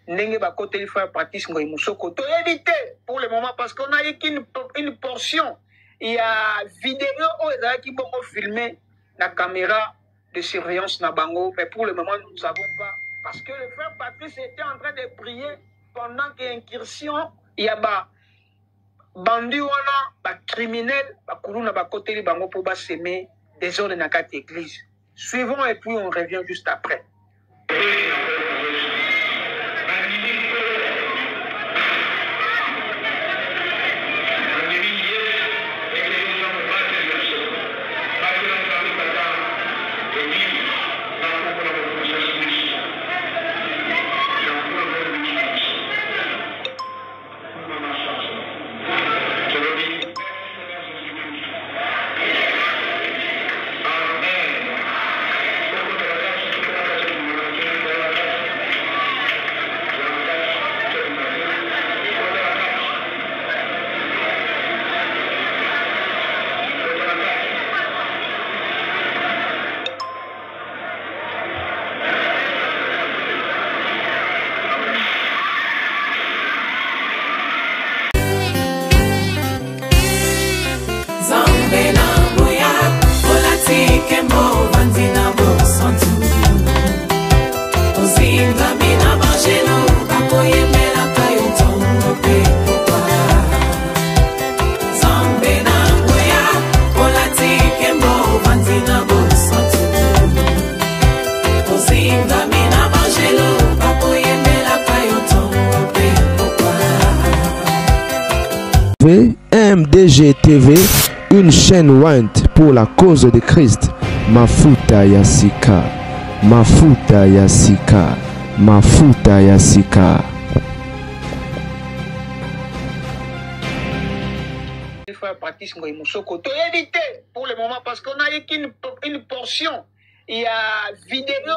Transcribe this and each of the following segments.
Ndenge ba côté il faut Patrice Ngoyi Moussoko. To éviter pour le moment parce qu'on a eu qu'une portion. Il y a vidéo qui vont filmer la caméra de surveillance na bango, mais pour le moment nous ne savons pas parce que le frère Patrice était en train de prier pendant qu'il y a incursion. Il y a bandit wana, criminel, kuluna ba côté bango pour semer des ordres dans quatre églises. Suivons et puis on revient juste après. MDG TV, une chaîne Went pour la cause de Christ. Mafuta Yasika, Mafuta Yasika, Mafuta Yasika. Il faut Patrice Ngoyi Moussoko. To éviter pour le moment parce qu'on a eu qu'une portion. Il y a vidéo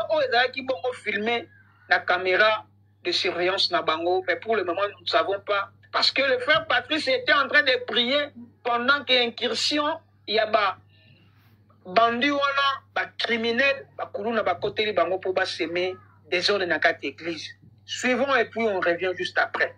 qui vont filmer la caméra de surveillance na bango, mais pour le moment nous ne savons pas. Parce que le frère Patrice était en train de prier pendant qu'il y a incursion. Il y a bandit wana, criminel, kuluna ba côté bango pour semer des ordres dans quatre églises. Suivons et puis on revient juste après.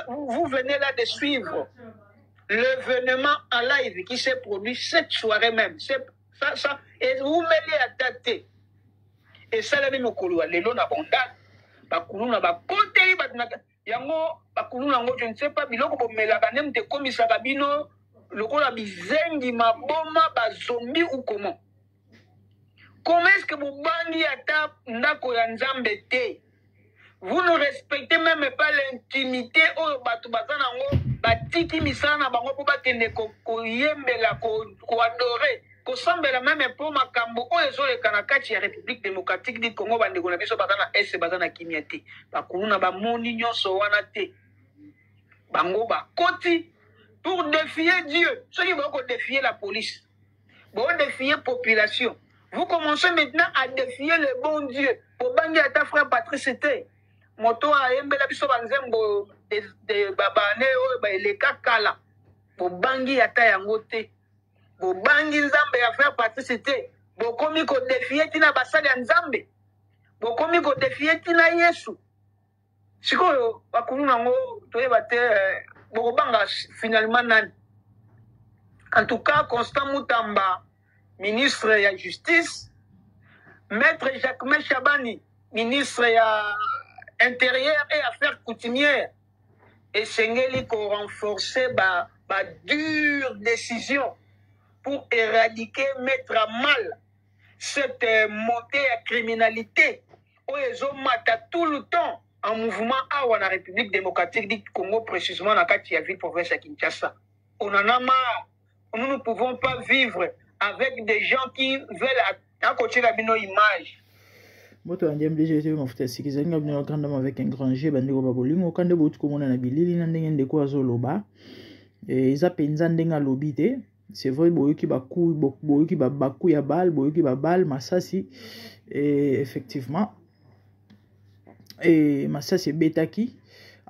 Vous venez là de suivre l'événement en live qui s'est produit cette soirée même. Ça, et vous mêlez à dater. Et ça, la même au les lots abondants. Bakuluna bakote yango bakuluna ngo je ne sais pas biloko bomela banem te komisa kabino lokola bizengi maboma bazombi ou comment. Comment est-ce que vous bandi ata ndako ya nzambe te? Vous ne respectez même pas l'intimité au batu bazana ngo batiki misala na bango po bakende koyembela koadore kosambela meme po makambo oyo ezoleka na kati ya République démocratique du Congo. Bandeko na biso baza na ese baza na kimia te, bakulu na bamoni nyonso wana te, bango bakoti pour défier Dieu. Soki bako défier la police, bako défier population, vous commencez maintenant à défier le bon Dieu. Pour bangi ata frère Patrice te moto a yembela biso banzembo de babane oyo ba eleka kala, pour bangi ata yango te. Bobangi nzambe ya frère Patrice te, bokomi ko défier tina basali ya nzambe, bokomi ko défier tina Yesu. Sikoyo bakulu nango toyeba te bokobanga finalement nani. En tout cas, Constant Mutamba, ministre ya justice, maître Jacques Chabani, ministre ya intérieur et affaires coutumières, et sengeli ko renforcer ba dure décision pour éradiquer, mettre à mal cette montée à criminalité où ils ont maté tout le temps en mouvement à la République démocratique du Congo, précisément dans la ville province à Kinshasa. On en a marre. Nous ne pouvons pas vivre avec des gens qui veulent accrocher la image. Moto andiam déjà été mafuta sikizani ngabino kandama avec un grand G bandeko babolingo kande bout komona na bilili na ndenge ndeko azoloba eza penza ndenga lobité. C'est vrai, boyoki baku ya bal, boyoki babal, masasi, et effectivement, et masasi betaki,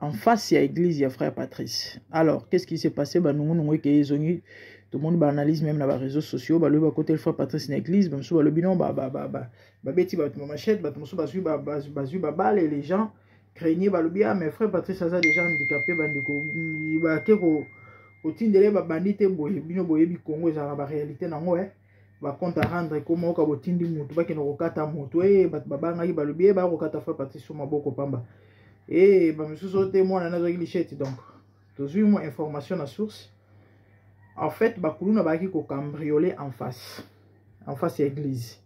en face, il y a l'église, il y a frère Patrice. Alors, qu'est-ce qui s'est passé? Bah, nous, tout le monde analyse même dans les réseaux sociaux, bah, le côté le frère Patrice dans l'église, bah, le bilan, beti, machette, babal, et les gens craignaient, bah, le bien, mais frère Patrice, ça a déjà handicapé, bah, otindele ba bandite boye bino boye bi Congo za ba réalité nango ba compte à rendre comme oka botindi mutu ba kino kokata mutu bat babanga yi balobie ba kokata fa partition maboko pamba ba misuso te mwana na zaki lichette. Donc toujours moi information na source en fait ba kuluna ba ki ko cambrioler en face ya église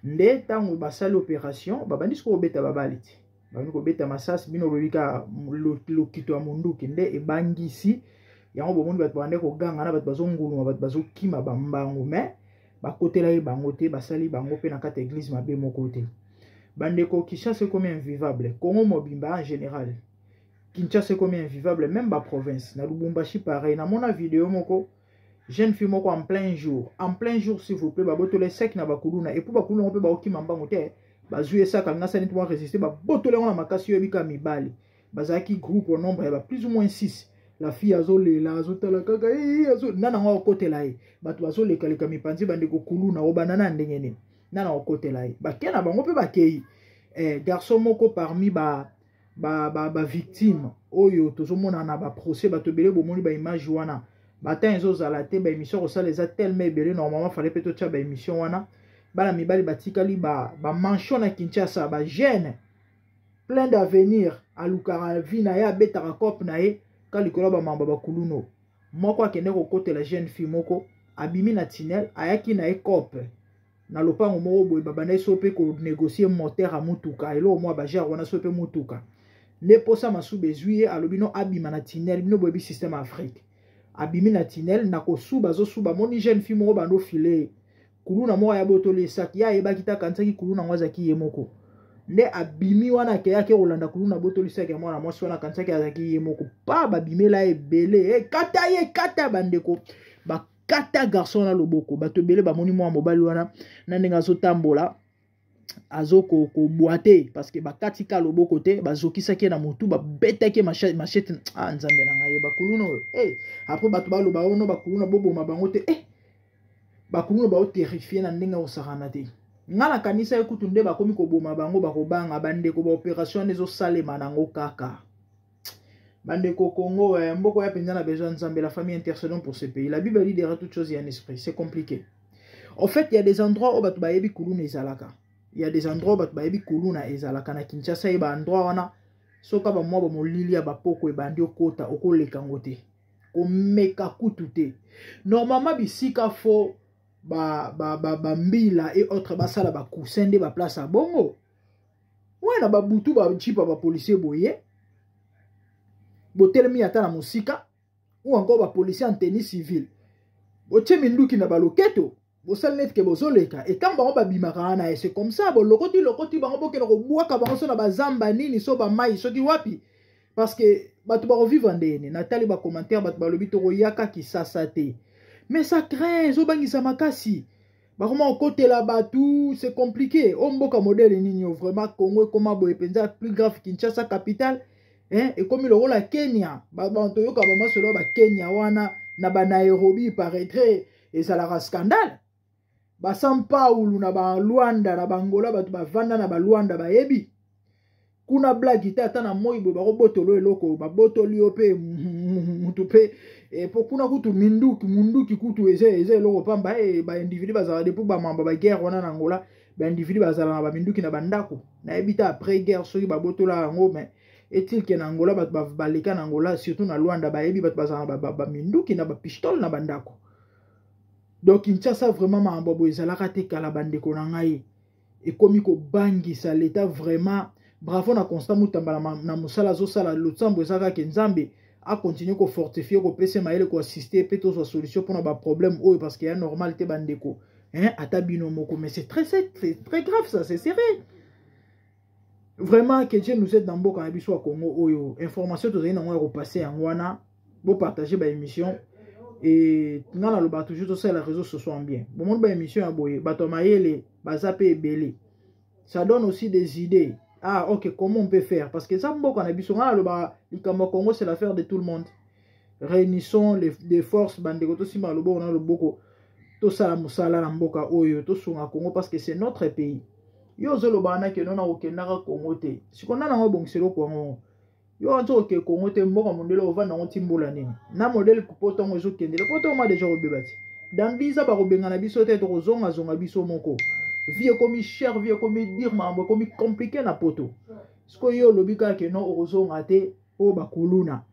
nde tango ba sala opération ba bandis ko beta babaliti ba ko beta masas bino bobika lo kito amunduki nde ebangisi yango bomondi bato bande ko ganga na bato bazonguluma bato bazokima bambango mais bakotela ye bango te basali bango pe na kata église mabe moko te. Bandeko Kinshasa comme invivable, Congo mobimba en général Kinshasa comme invivable, même ba province na Lubumbashi pareil. Na mona vidéo moko jeune fille moko en plein jour s'il vous plaît, ba botole sec na bakuluna et pour bakuluna pe ba okima mbango te bazuye ça kanga sa nitwa résister ba botole na makasi yo bika mibali bazaki groupe au nombre ba plus ou moins 6. La fille azolela azotala kaka nana ngo kotela ye bato bazoleka leka mipanzi bandeko kuluna obanana ndenge ne nana okotela ye bakena bango pe bakei garçon moko parmi ba victime oyo tozomona na ba procès bato belé bomoni ba image wana bata ezozala te ba émission kosala eza tellement belé normalement fallait peut-être tia ba émission wana bana mibali batikali ba manchon na Kinshasa ba jeune plein d'avenir alukara vina ya betaka cop na ye kalikolo ba mamba bakuluno moko akende kokotela jeune fille moko abimi na tunnel ayaki na ekope na lopango moko boye babanda sope ko négocier moteur a mutuka elo mwa ba jar wana sope mutuka ne posa masube zuye alobino abima na tunnel bino boye bi système Afrique abimi na tunnel na kosuba zo suba moni jeune fille moko bando filer kuluna moko ya botole saki ya ebakita kansaki kuluna ngwaza ki yemoko nde abimi wana ke yake rolanda kuluna botoli saki mwana mwasi wana kansaki azaki yemoko pa babimela ebele kata bandeko ba kata garçon na loboko bato ebele bamoni mwa mobali wana na ndenge azotambola azoko ko boite parce que bakati ka loboko te bazokisaki na motu babetaki machette nzambe na ngai bakuluna après bato baloba ono bakuluna boboma bango te bakuluna bao terrifié na ndenge osakana te ngala kanisa ekutu nde bakomi koboma bango bakobanga bandeko ba opération nezo salema nango kaka bandeko Congo mboko ya penza na besoin nzambe la famille intercédant pour ce pays. La Bible dit derrière toute chose il y a un esprit, c'est compliqué. En fait, il y a des endroits où batu bayebi kuluna ezalaka. Il y a des endroits où batu bayebi kuluna ezalaka na Kinshasa e ba endroit wana soka ba mwa ba molili ya ba poko e bandi okota okoleka ngote. Ko meka kutu te. Normalement bisika fo ba mbila et autres basala ba kusende ba place à bongo. Ouais na ba butu ba chipa ba policier boye. Botelemi ata na musika ou encore ba policier en tenue civile. Boche minduki na baloketo, bosal net ke bozoleka. Et quand bango babimaka na c'est comme ça, bon lokoti bango bokena ko bwaka bango so na bazamba nini so ba mai so ki wapi. Parce que batu ba revivre ndene, Nathalie ba commentaire batu ba lobi to yaka ki sasate. Mais ça craint zo bangisa makasi. Ba comment au côté là batu, c'est compliqué. Omboka modèle nini vraiment Congo comment boye penza plus grave Kinshasa capitale. Hein, et comme le rôle à Kenya, Bantoyo Kabama solo ba Kenya wana na ba Nairobi paraîtrait et ça la scandale. Ba São Paulo na ba Luanda na Bangola ba vanda na ba Luanda ba yebi. Kuna blague ita na moibo ba robotolo eloko ba botoli ope mutupe et pour kuna kutu munduki kutu eze eloko pamba e ba individu bazala depuis ba mamba ba guerre wana na Angola ba individu bazala na ba minduki na bandako na ebita après guerre soki ba botola ngo mais est-il que na Angola ba balika na Angola surtout na Luanda ba yebi bat bazala ba minduki na ba pistole na bandako. Donc Kinshasa vraiment mambo ezala kate kala bandeko na ngai et komi ko bangisa l'état vraiment bravo na constant mutamba na musala zo sala lotsambo ezaka ke Nzambe a continuer ko fortifier ko pese maele ko assister peut to solution pour na ba problème oyo parce qu'il y a normalité bandeko hein ata bino moko mais c'est très grave ça c'est sérieux. Vraiment que Dieu nous aide dans beaucoup en biso Congo oyo information to zina ngwa repasser en wana bo partager ba émission et ngana lo ba toujours to ça les réseaux sociaux bien bon monde ba émission aboye bato mayele bazape ebele ça donne aussi des idées. Ah ok, comment on peut faire parce que ça beaucoup en biso ngana lo ba likamba Congo c'est l'affaire de tout le monde. Réunissons les forces bandeko to sima lo bo na lo boko to sala musala na mboka oyo to sunga Congo parce que c'est notre pays. Yo zolo bana ke nona okendaka Congo te sikona na ngobongiselo Congo yo nzo ke Congo te mboka mondelo ovanda ngo timbola nini na modèle kupoto ngo ezokendele poto ma déjà obebati dans biza ba kobenga na biso te to zonga biso moko vie comme cher vie comme dire mambo comme compliqué na poto sko yo lobika ke no ozonga te o bakuluna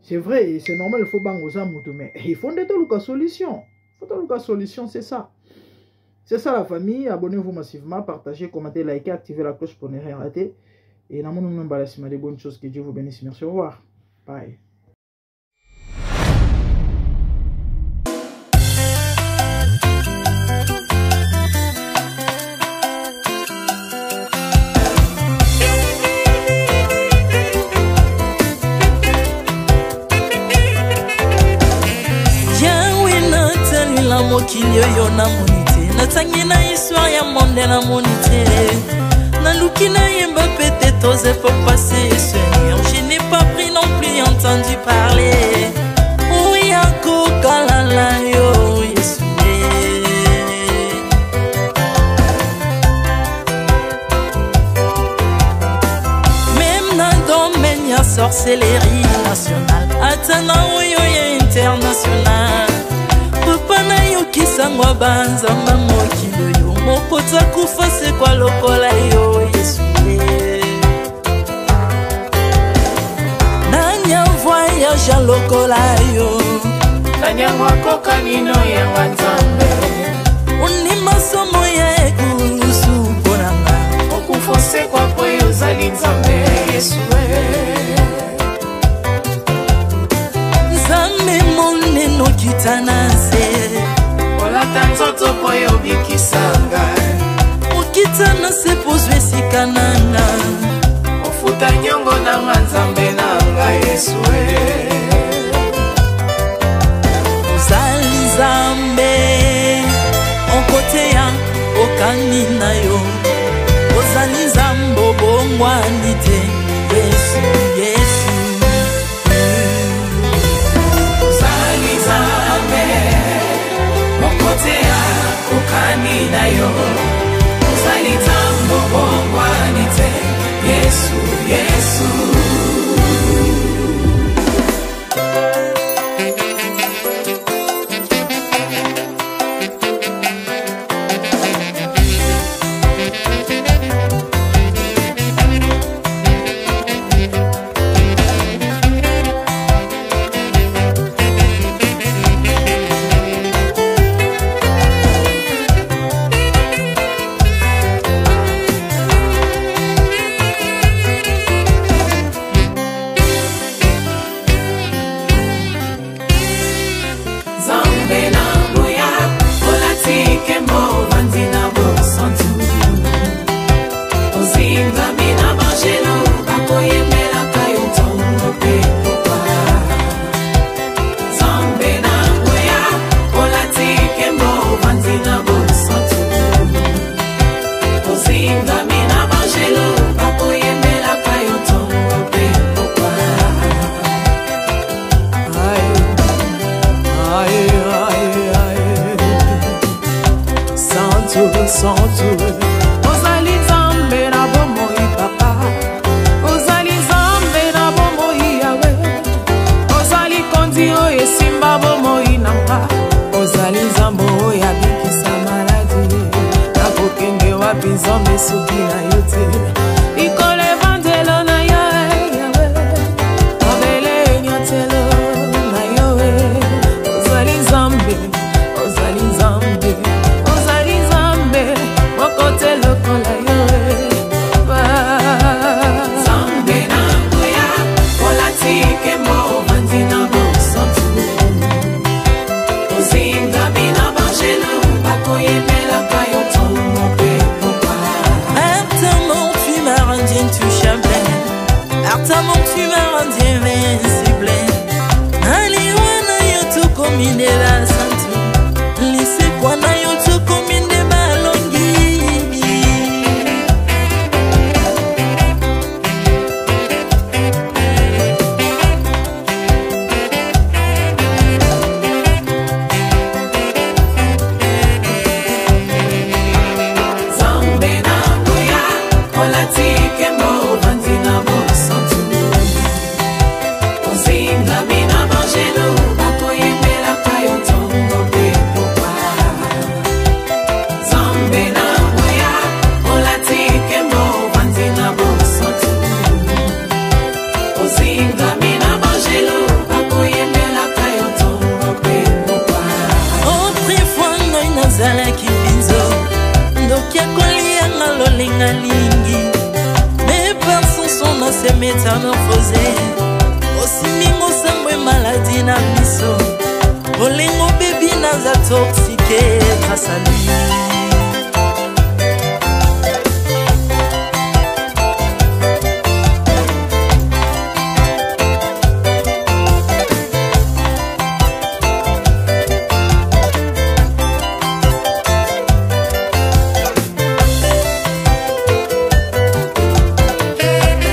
c'est vrai c'est normal il faut bangoza mutu mais il faut de luka solution c'est ça. C'est ça la famille, abonnez-vous massivement, partagez, commentez, likez, activez la cloche pour ne rien rater. Et dans mon nom, des bonnes choses, que Dieu vous bénisse. Merci, au revoir. Bye. Natangi na histoire ya monde na monité na lukina yemba peut-être osé pour passer Seigneur je n'ai pas pris non plus entendu parler oui ako kalala yo Yesu même na domaine ya sorcellerie nationale atana oyo ya international Papa yo kisangwa banzamba mokilo yo mokota kufa se kwa lokola yo Yesu Nanya voyage lokola yo Nanya wakoka nino ya wanzambe Uni masomo ya ekusu ponanga Okufa se kwa poyo zali nzambe Yesu Nzambe moneno kitanase Tanzoto poyo bikisanga Ukitana se pozwe sikananga Ofuta nyongo na nzambe nanga Yesu Uzali nzambe Onkote ya okani na yo Uzali nzambo bongwani te Yesu Yesu Uzali nzambe Mokotea ukani na yo Uzali tambo bongwani te Yesu, Yesu sans tout. Ozali Nzambe na bomoi papa, ozali Nzambe na bomoi yawe, ozali kondi oyo esimba bomoi nanga, ozali Nzambe oyo abikisa maladi, nakokende wapi Nzambe soki na yo te. Ikole vandelo na yo yawe, mabele nyatelo na yo, ozali Nzambe, ozali Nzambe, ozali Nzambe, mokote lokola yo. Nzambe na ngoya, olatike mo vandina mo santu, ozinga bina bangelo, bakoyemela kayo tongo pe popa. Ardemment tu m'as rendu intouchable, ardemment tu m'as rendu invincible. Aliwana yo tu komine la santu, lise kwa na yo tu komine balongi. Nzambe na ngoya, olatike mo vandina mo santu, ozinga bina bangelo, bakoyemela kayo tongo pe popa. Nzambe na ngoya, olatike mo vandina mo santu, ozinga bina bangelo, bakoyemela kayo tongo pe popa. Autrefois ngai nazalaki binzo, ndokia kolianga lolinga lingi, mais par son son na se métamorphosé, osimingo sambwe maladie na miso, olingo bebi naza toxiqué grâce à lui.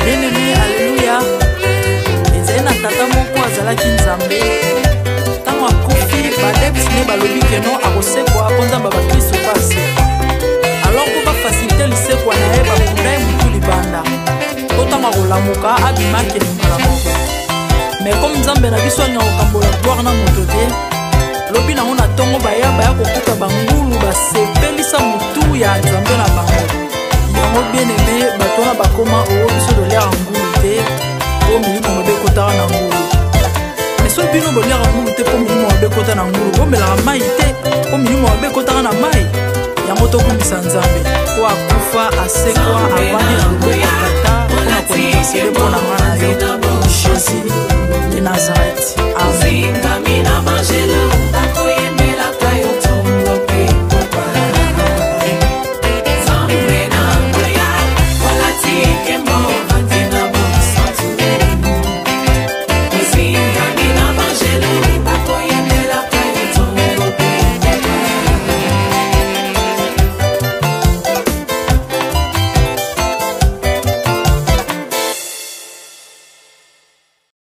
Bien-aimé, alléluia. Ezali na tata moko azalaki Nzambe, ntango akufi badepsine balobi keno akosekwa mpo Nzambe bakristo mpo asekwa. Alors mpo bafasilite lisekwa na ye bakunda ye mutu libanda, mpo ntango akolamuka abimaki limbala moko. Mais comme Nzambe na biso alinga kokambola gloire na moto te, lobi nango na ntongo baya kokuta bangulu basepelisa mutu ya Nzambe na bango. Yango bien-aimé, bato wana bakoma oyo biso toliaka ngulu te mpo milimo mabe ekotaka na ngulu. Mais so bino boliaka ngulu te mpo milimo mabe ekota na ngulu, bomelaka mai te mpo milimo mabe ekotaka na mai. Yango tokumbisa Nzambe po akufa asekwa avandi na loboko ya tata mpona kointersele mpo na nga na yo Jésus de Nazareth. Amen.